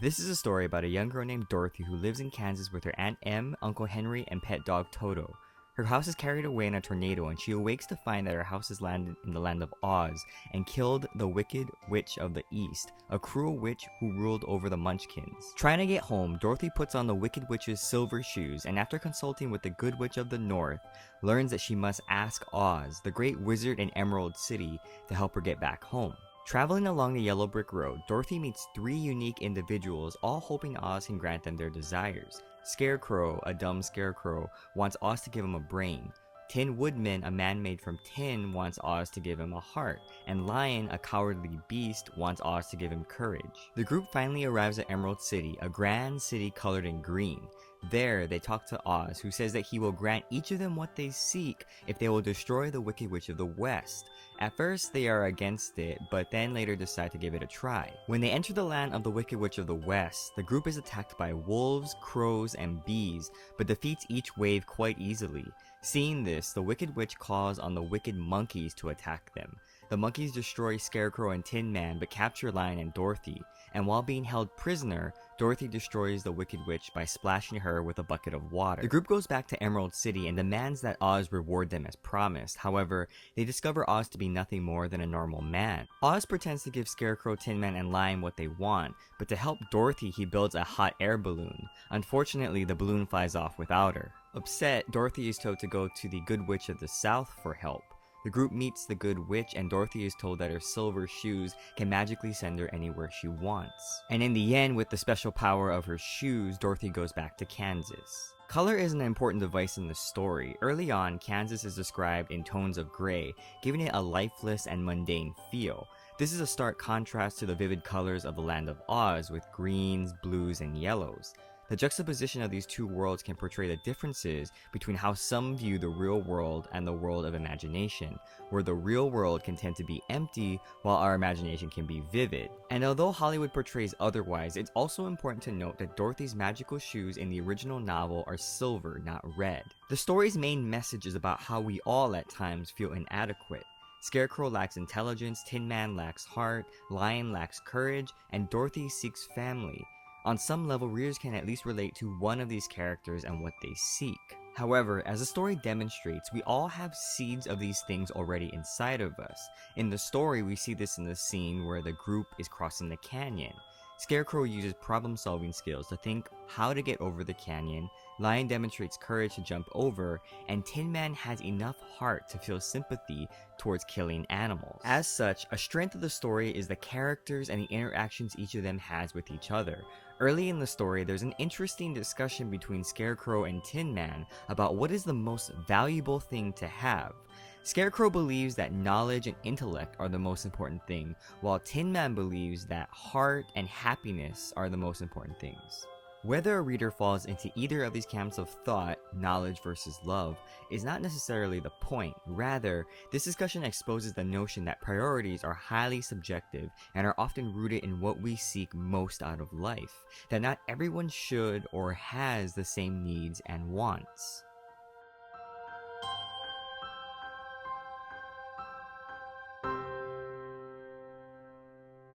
This is a story about a young girl named Dorothy who lives in Kansas with her Aunt Em, Uncle Henry, and pet dog Toto. Her house is carried away in a tornado and she awakes to find that her house has landed in the land of Oz and killed the Wicked Witch of the East, a cruel witch who ruled over the Munchkins. Trying to get home, Dorothy puts on the Wicked Witch's silver shoes and after consulting with the Good Witch of the North, learns that she must ask Oz, the great wizard in Emerald City, to help her get back home. Traveling along the yellow brick road, Dorothy meets three unique individuals, all hoping Oz can grant them their desires. Scarecrow, a dumb scarecrow, wants Oz to give him a brain. Tin Woodman, a man made from tin, wants Oz to give him a heart, and Lion, a cowardly beast, wants Oz to give him courage. The group finally arrives at Emerald City, a grand city colored in green. There, they talk to Oz, who says that he will grant each of them what they seek if they will destroy the Wicked Witch of the West. At first, they are against it, but then later decide to give it a try. When they enter the land of the Wicked Witch of the West, the group is attacked by wolves, crows, and bees, but defeats each wave quite easily. Seeing this, the Wicked Witch calls on the wicked monkeys to attack them. The monkeys destroy Scarecrow and Tin Man, but capture Lion and Dorothy. And while being held prisoner, Dorothy destroys the Wicked Witch by splashing her with a bucket of water. The group goes back to Emerald City and demands that Oz reward them as promised. However, they discover Oz to be nothing more than a normal man. Oz pretends to give Scarecrow, Tin Man, and Lion what they want, but to help Dorothy, he builds a hot air balloon. Unfortunately, the balloon flies off without her. Upset, Dorothy is told to go to the Good Witch of the South for help. The group meets the Good Witch and Dorothy is told that her silver shoes can magically send her anywhere she wants. And in the end, with the special power of her shoes, Dorothy goes back to Kansas. Color is an important device in the story. Early on, Kansas is described in tones of gray, giving it a lifeless and mundane feel. This is a stark contrast to the vivid colors of the land of Oz with greens, blues, and yellows. The juxtaposition of these two worlds can portray the differences between how some view the real world and the world of imagination, where the real world can tend to be empty while our imagination can be vivid. And although Hollywood portrays otherwise, it's also important to note that Dorothy's magical shoes in the original novel are silver, not red. The story's main message is about how we all at times feel inadequate. Scarecrow lacks intelligence, Tin Man lacks heart, Lion lacks courage, and Dorothy seeks family. On some level, readers can at least relate to one of these characters and what they seek. However, as the story demonstrates, we all have seeds of these things already inside of us. In the story, we see this in the scene where the group is crossing the canyon. Scarecrow uses problem-solving skills to think how to get over the canyon, Lion demonstrates courage to jump over, and Tin Man has enough heart to feel sympathy towards killing animals. As such, a strength of the story is the characters and the interactions each of them has with each other. Early in the story, there's an interesting discussion between Scarecrow and Tin Man about what is the most valuable thing to have. Scarecrow believes that knowledge and intellect are the most important thing, while Tin Man believes that heart and happiness are the most important things. Whether a reader falls into either of these camps of thought, knowledge versus love, is not necessarily the point. Rather, this discussion exposes the notion that priorities are highly subjective and are often rooted in what we seek most out of life, that not everyone should or has the same needs and wants.